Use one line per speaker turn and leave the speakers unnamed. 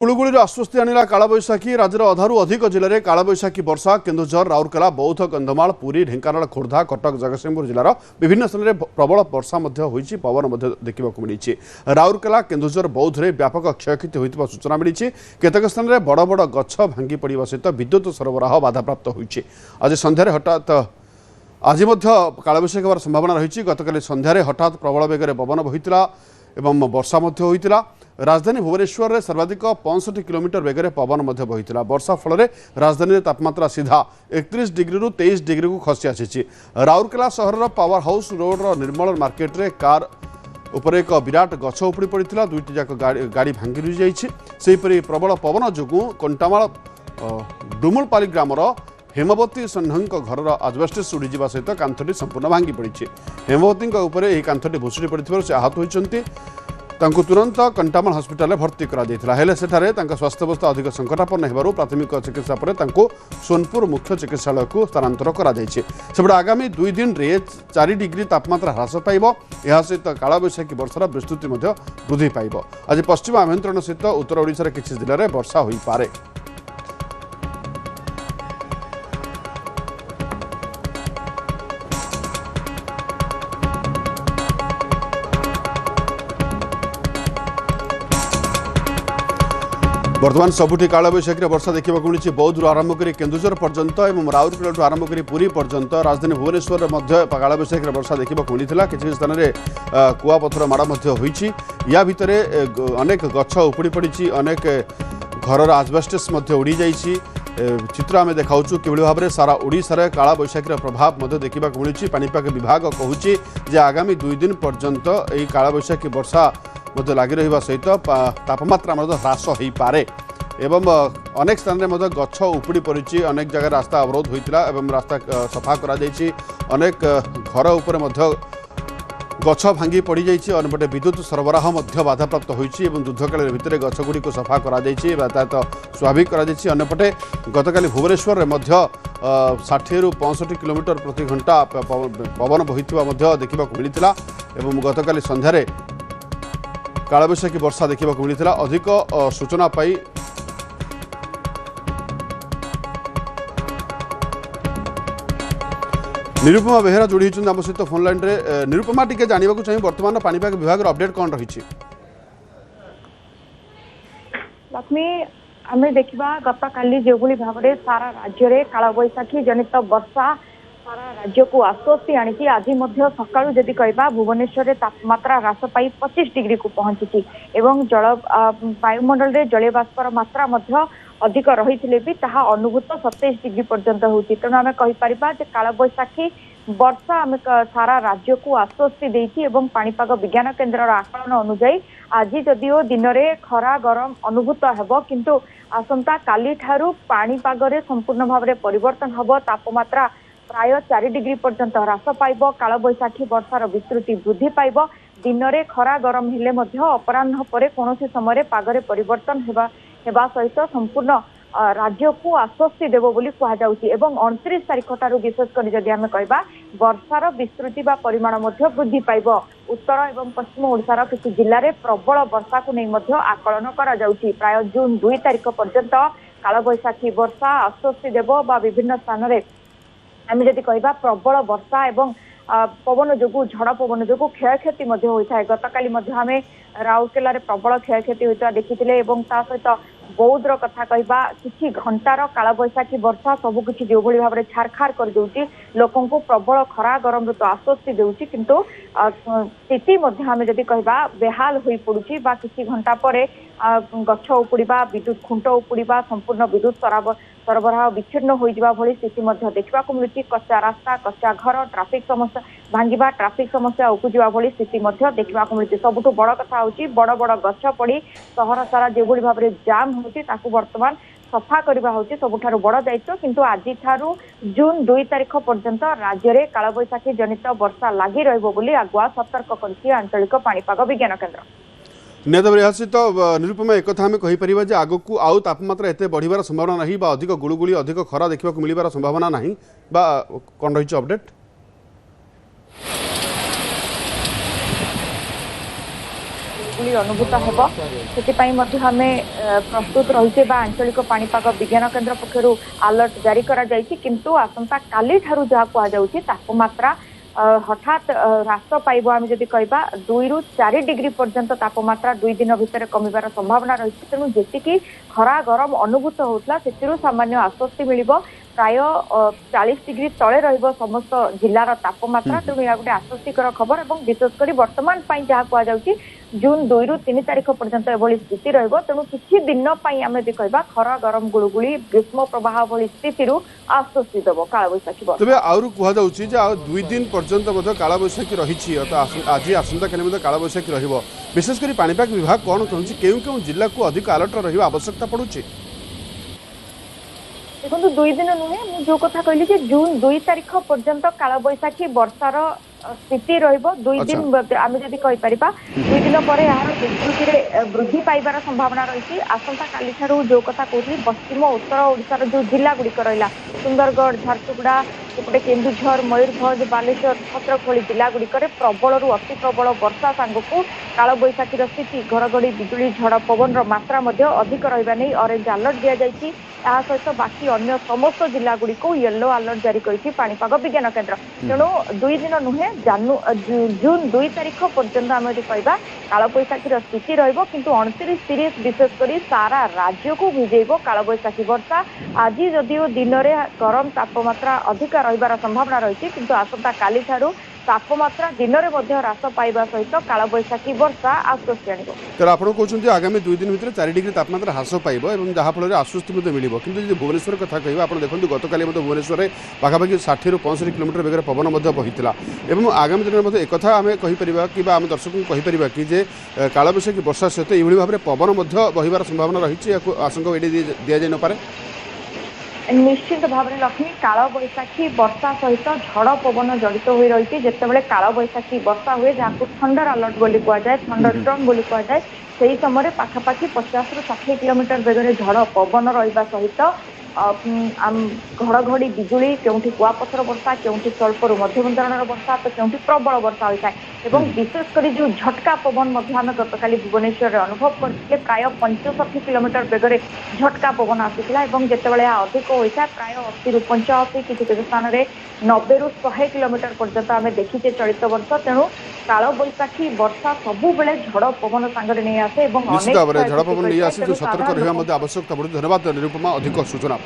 गुड़गुड़ी आश्वस्ति आणला कालबैशाखी राज्यर अधारू अधिक जिले में कालबैशाखी वर्षा केन्दुझर राउरकेला बौद्ध कंधमाल पुरी ढेंकानाल खोर्धा कटक जगतसिंहपुर जिलार विभिन्न स्थान में प्रबल वर्षा होती पवन देखा मिली राउरकेला केन्दुझर बौद्ध में व्यापक क्षयक्षति होता सूचना मिली केतक स्थान में बड़ बड़ गछ भांगी पड़ा सहित विद्युत सरबराह बाधाप्राप्त होती आज सन्धार हठात आज कालबैशाखी होवार संभावना रही गतकाली सन्धार हठात प्रबल बेगर पवन बहिता एवं वर्षा होता राजधानी भुवनेश्वर में सर्वाधिक 65 किलोमीटर बेगर पवन बहिता वर्षा फल राजधानी में तापमात्रा सीधा 31 डिग्री 23 डिग्री को खसी आसी राउरकेला सहर पावर हाउस रोड निर्मल मार्केट रे कार उपर एक विराट गछ उपड़ी पड़ा दुईटी जाक गाड़ी भांगी रुझी जापरी प्रबल पवन जो कंटामाल डुमुलपाली ग्रामर हेमवती सन्नह घर आजबेस्टस उड़ीजा सहित कांथटी संपूर्ण भांगी पड़ी हेमवती कांथटी भुशुड़ी पड़े से आहत होती तुरंत कंटामाल हस्पिटाल भर्ती कराइला स्वास्थ्यावस्था अधिक संकटापन्न होगार प्राथमिक चिकित्सा पर सोनपुर मुख्य चिकित्सालय को स्थानांतर कर आगामी 2 दिन में 4 डिग्री तापमात्रा ह्रास पाइब यह सहित कालबैशाखी वर्षार विस्तृति वृद्धि पाइब आज पश्चिम आभ्यंतरण सहित उत्तर ओडिशार किछि जिले में वर्षा हो पारे। बर्तमान सबुठी कालबैशाखी वर्षा देखा मिली बौद्ध आरंभ कर केन्दुझर पर्यंत और राउरकेला आरंभ कर पुरी पर्यंत राजधानी भुवनेश्वर कालबैशाखी वर्षा देखा मिलता किसी स्थान में कुआपथर माड़ होती या भितर अनेक गछ उपुड़ी पड़ी अनेक घर आजबेस्टस उड़ी जाइए चित्र आम देखा कि भाव में सारा ओडिशा कालबैशाखी प्रभाव देखा मिली पानीपाग विभाग कहूँ आगामी 2 दिन पर्यंत यही कालबैशाखी वर्षा लगी रहा सहित तापमात्रा ह्रास हो पारे एवं अनेक स्थान में गछ उपुड़ी पड़ी अनेक जगह रास्ता अवरोध होता रास्ता सफा अनेक घर उपर गछ भांगी पड़ जापटे विद्युत सरबराह बाधाप्राप्त होती युद्धकाल भितर गछगुड़ी को सफा यातायात स्वाभाविक अंपटे गतकाली भुवनेश्वर में 60 ରୁ 65 किलोमीटर प्रति घंटा पवन बहिता देखा मिलता गतकाली सन्धार कालबैशाखी वर्षा देखा मिलता अधिक सूचना पाई निरुपमा बेहेरा जोड़ी आम सहित फोन लाइन रे निरुपमा टिके जानवा चाहिए वर्तमान पानीपाग विभाग अपडेट कौन रही
लक्ष्मी आम देखा गत काली जो भाव में सारा राज्य में कालबैशाखी जनित वर्षा सारा राज्य को आश्वस्ति आनी आज सका जदि कह भुवनेश्वर में तापमात्रा ह्रास पाई 25 डिग्री को पहुंची एवं जल वायुमंडल में जलीय बाष्पर मात्रा अधिक रही भी ताहा अनुभूत 27 डिग्री पर्यंत होती तेणु आम कहीपर कालबैशाखी वर्षा आम सारा राज्य को आश्वस्ति देती पानीपाग विज्ञान केन्द्र आकलन अनुजाई आज जदिओ दिन में खरा गरम अनुभूत होब किंतु आसंता काली ठारू पानीपाग संपूर्ण भाव में परिवर्तन होब तापमात्रा प्राय 4 डिग्री पर्यंत ह्रास पाइब कालबैशाखी वर्षार विस्तृति वृद्धि पाइब दिन में खरा गरम हेले अपराह्न पर कौन समय पागरे परिवर्तन हेबा सहित संपूर्ण राज्य को आश्वस्ति देव बोली कहुच्छी 29 तारीख ठारू विशेषकर जदि आम कहबा वर्षार विस्तृति बा परिमाण वृद्धि पाइब उत्तर एवं पश्चिम ओडिशार किसी जिले में प्रबल वर्षा को नहीं आकलन करा प्राय जून 2 तारीख पर्यंत कालबैशाखी वर्षा आश्वस्ति देव बा विभिन्न स्थान में आम जदि कहबा प्रबल वर्षा एवं पवन जो झड़ पवन जो क्षयक्षति होता है गतकाली आम राउरकेला प्रबल क्षयक्षति होता देखी सहित बौद्धर कथा कहबा किछि घंटार कालबैशाखी वर्षा सबुकिछि जो भाव में छारखार कर देउछि लोकों को प्रबल खरा गरम ऋतु आश्वस्ति देउछि किंतु स्थिति आम जदि कहबा बेहाल हो पड़ुछि बा किछि घंटा पर गछ उपुड़ा विद्युत खुंट उपुड़ा संपूर्ण विद्युत सरबराह विच्छिन्न हो स्थिति देखा मिलूँ कच्चा रास्ता कच्चा घर ट्राफिक समस्या भांगा ट्राफिक समस्या उपजा भली स्थिति देखा मिलूँ सबुठ बड़ कथा हूँ बड़ बड़ गछ पड़ी सहर सारा जो भाव में जाम होती वर्तमान सफा करवा हूँ सबुठारु बड़ दायित्व किंतु आज ठारू जून 2 तारीख पर्यंत राज्य में कालबैशाखी जनित वर्षा लगी रही आगुआ सतर्क कर आंचलिक पानीपाग विज्ञान केन्द्र
निहत सहित निरुपमा एक आम कहीपर आग को आउ तापमात्रा एत बढ़िबार संभावना नहीं अधिक गुड़गुड़ी अधिक खरा देखा मिलबार संभावना नहीं कौन रही अपडेट
ଗୁଳୁଗୁଳି ଅନୁଭୂତ ହେବ ସେଥିପାଇଁ ମଧ୍ୟ ଆମେ ପ୍ରସ୍ତୁତ ରହିଛେ ବା ଆଞ୍ଚଳିକ ପାଣିପାଗ ବିଜ୍ଞାନ କେନ୍ଦ୍ର ପକ୍ଷରୁ ଆଲର୍ଟ ଜାରି କରାଯାଇଛି କିନ୍ତୁ ଆସନ୍ତା କାଲି ଠାରୁ ଯାହା କୁହାଯାଉଛି ତାପମାତ୍ରା ହଠାତ୍ ହ୍ରାସ ପାଇବ ଆମେ ଯଦି କହିବା 2 ରୁ 4 ଡିଗ୍ରୀ ପର୍ଯ୍ୟନ୍ତ ତାପମାତ୍ରା 2 ଦିନ ଭିତରେ କମିବାର ସମ୍ଭାବନା ରହିଛି ତେଣୁ ଯେତିକି ଖରା ଗରମ ଅନୁଭୂତ ହେଉଥିଲା ସେଥିରୁ ସାମାନ୍ୟ ଆଶ୍ୱସ୍ତି ମିଳିବ ପ୍ରାୟ 40 ଡିଗ୍ରୀ ତଳେ ରହିବ ସମସ୍ତ ଜିଲ୍ଲାର ତାପମାତ୍ରା ତେଣୁ ଏହା ଗୋଟେ ଆଶ୍ୱସ୍ତିକର ଖବର ଏବଂ ବିଶେଷ କରି ବର୍ତ୍ତମାନ ପାଇଁ ଯାହା କୁହାଯାଉଛି ଜୁନ୍ 2 ରୁ 3 ତାରିଖ ପର୍ଯ୍ୟନ୍ତ ଏଭଳି ସ୍ଥିତି ରହିବ ତେଣୁ କିଛି ଦିନ ପାଇଁ ଆମେ ଯଦି କହିବା ଖରା ଗରମ ଗୁଳୁଗୁଳି ଗ୍ରୀଷ୍ମ ପ୍ରବାହ ଭଳି ସ୍ଥିତିରୁ ଆଶ୍ୱସ୍ତି ଦେବ କାଳବୈଶାଖୀ ବର୍ଷା।
ତେବେ ଆହୁରି କୁହାଯାଉଛି ଯେ ଆଉ 2 ଦିନ ପର୍ଯ୍ୟନ୍ତ ମଧ୍ୟ କାଳବୈଶାଖୀ ରହିଛି ଆଜି ଆସନ୍ତାକାଲି ମଧ୍ୟ କାଳବୈଶାଖୀ ରହିବ ବିଶେଷ କରି ପାଣିପାଗ ବିଭାଗ କ'ଣ କହୁଛି କେଉଁ କେଉଁ ଜିଲ୍ଲାକୁ ଅଧିକ ଆଲର୍ଟ ରହିବା ଆବଶ୍ୟକତା ପଡୁଛି?
ଦେଖନ୍ତୁ 2 ଦିନ ନୁହେଁ ମୁଁ ଯୋଉ କଥା କହିଲି ଯେ ଜୁନ୍ 2 ତାରିଖ ପର୍ଯ୍ୟନ୍ତ କାଳବୈଶାଖୀ ବର୍ଷାର ସ୍ଥିତି ରହିବ 2 ଦିନ ଆମେ ଯଦି କହିପାରିବା 2 ଦିନ ପରେ ଏହାର ବିସ୍ତୃତିରେ ବୃଦ୍ଧି ପାଇବାର ସମ୍ଭାବନା ରହିଛି ଆସନ୍ତା କାଲି ଠାରୁ ଯୋଉ କଥା କହୁଥିଲି ପଶ୍ଚିମ ଉତ୍ତର ଓଡ଼ିଶାର ଯୋଉ ଜିଲ୍ଲା ଗୁଡିକ ରହିଲା ସୁନ୍ଦରଗଡ଼ ଝାରସୁଗୁଡ଼ା ସେପଟେ କେନ୍ଦୁଝର ମୟୂରଭଞ୍ଜ ବାଲେଶ୍ୱର ଭଦ୍ରକ ଭଳି ଜିଲ୍ଲା ଗୁଡିକରେ ପ୍ରବଳରୁ ଅତି ପ୍ରବଳ ବର୍ଷା ସାଙ୍ଗକୁ କାଳବୈଶାଖୀର ସ୍ଥିତି ଘଡଘଡି ବିଜୁଳି ଝଡ ପବନର ମାତ୍ରା ମଧ୍ୟ ଅଧିକ ରହିବା ନେଇ ଅରେଞ୍ଜ ଆଲର୍ଟ ଦିଆଯାଇଛି ଏହା ସହିତ ବାକି ଅନ୍ୟ ସମସ୍ତ ଜିଲ୍ଲା ଗୁଡିକୁ ୟେଲୋ ଆଲର୍ଟ ଜାରି କରିଛି ପାଣିପାଗ ବିଜ୍ଞାନ କେନ୍ଦ୍ର ତେଣୁ 2 ଦିନ ନୁହେଁ ଜୁନ୍ 2 ତାରିଖ ପର୍ଯ୍ୟନ୍ତ ଆମେ ଯଦି କହିବା କାଳବୈଶାଖୀର ସ୍ଥିତି ରହିବ କିନ୍ତୁ 29-30 ବିଶେଷ କରି ସାରା ରାଜ୍ୟକୁ ଭିଜେଇବ କାଳବୈଶାଖୀ ବର୍ଷା ଆଜି ଯଦିଓ ଦିନରେ ଗରମ ତାପମାତ୍ରା ଅଧିକ ରହିବାର ସମ୍ଭାବନା ରହିଛି କିନ୍ତୁ ଆସନ୍ତା କାଲି ଠାରୁ ତାପମାତ୍ରା ଦିନରେ ମଧ୍ୟ ହ୍ରାସ ପାଇବା ସହିତ କାଳବୈଶାଖୀ ବର୍ଷା ଆଶ୍ୱସ୍ତି ଆଣିବ।
ତେଣୁ ଆପଣ କହୁଛନ୍ତି ଆଗାମୀ 2 ଦିନ ଭିତରେ 4 ଡିଗ୍ରୀ ତାପମାତ୍ରା ହ୍ରାସ ପାଇବ ଏବଂ ଯାହାଫଳରେ ଆଶ୍ୱସ୍ତି ମଧ୍ୟ ମିଳିବ କିନ୍ତୁ ଯଦି ଭୁବନେଶ୍ୱର କଥା କହିବା ଆପଣ ଦେଖନ୍ତୁ ଗତକାଲି ମଧ୍ୟ ଭୁବନେଶ୍ୱରରେ ପାଖାପାଖି 60 ରୁ 65 କିଲୋମିଟର ବେଗରେ ପବନ ମଧ୍ୟ ବହିଥିଲା ଏବଂ ଆଗାମୀ ଦିନରେ ମଧ୍ୟ ଏକଥା ଆମେ କହିପାରିବା କିମ୍ବା ଆମେ ଦର୍ଶକଙ୍କୁ କହିପାରିବା କି ଯେ କାଳବୈଶାଖୀ ବର୍ଷା ସହିତ ଏଇଭଳି ଭାବରେ ପବନ ମଧ୍ୟ ବହିବାର ସମ୍ଭାବନା ରହିଛି ଏହାକୁ ଆଶଙ୍କା ଏଡି ଦିଆଯାଇ ନପାରେ?
ନିଶ୍ଚିତ ଭାବରେ ଲକ୍ଷ୍ମୀ କାଳବୈଶାଖୀ ବର୍ଷା ସହିତ ଝଡ ପବନ ଜଡିତ ହୋଇ ରହିଛି ଯେତେବେଳେ କାଳବୈଶାଖୀ ବର୍ଷା ହୁଏ ଯାହାକୁ ଥଣ୍ଡର ଆଲର୍ଟ ବୋଲି କୁହାଯାଏ ଥଣ୍ଡର ଷ୍ଟ୍ରମ ବୋଲି କୁହାଯାଏ ସେହି ସମୟରେ ପାଖାପାଖି 50 ରୁ 60 କିଲୋମିଟର ବେଗରେ ଝଡ ପବନ ରହିବା ସହିତ ଘଡଘଡି ବିଜୁଳି କେଉଁଠି କୁଆପଥର ବର୍ଷା କେଉଁଠି ସ୍ୱଳ୍ପରୁ ମଧ୍ୟମ ଧରଣର ବର୍ଷା ତ କେଉଁଠି ପ୍ରବଳ ବର୍ଷା ହୋଇଥାଏ ଏବଂ ବିଶେଷ କରି ଯୋଉ ଝଟକା ପବନ ମଧ୍ୟ ଆମେ ଗତକାଲି ଭୁବନେଶ୍ୱରରେ ଅନୁଭବ କରିଥିଲେ ପ୍ରାୟ 65 କିଲୋମିଟର ବେଗରେ ଝଟକା ପବନ ଆସିଥିଲା ଏବଂ ଯେତେବେଳେ ଏହା ଅଧିକ ହୋଇଥାଏ ପ୍ରାୟ 80 ରୁ 85 କିଛି କିଛି ସ୍ଥାନରେ 90 ରୁ 100 କିଲୋମିଟର ପର୍ଯ୍ୟନ୍ତ ଆମେ ଦେଖିଛେ ଚଳିତ ବର୍ଷ ତେଣୁ କାଳବୈଶାଖୀ ବର୍ଷା ସବୁବେଳେ ଝଡ ପବନ ସାଙ୍ଗରେ ନେଇ ଆସେ ଏବଂ
ନିଶ୍ଚିତ ଭାବରେ ଝଡ଼ ପବନ ନେଇ ଆସି ସତର୍କ ରହିବା ମଧ୍ୟ ଆବଶ୍ୟକତା ପଡୁଛି ଧନ୍ୟବାଦ ନିରୁପମା ଅଧିକ ସୂଚନା।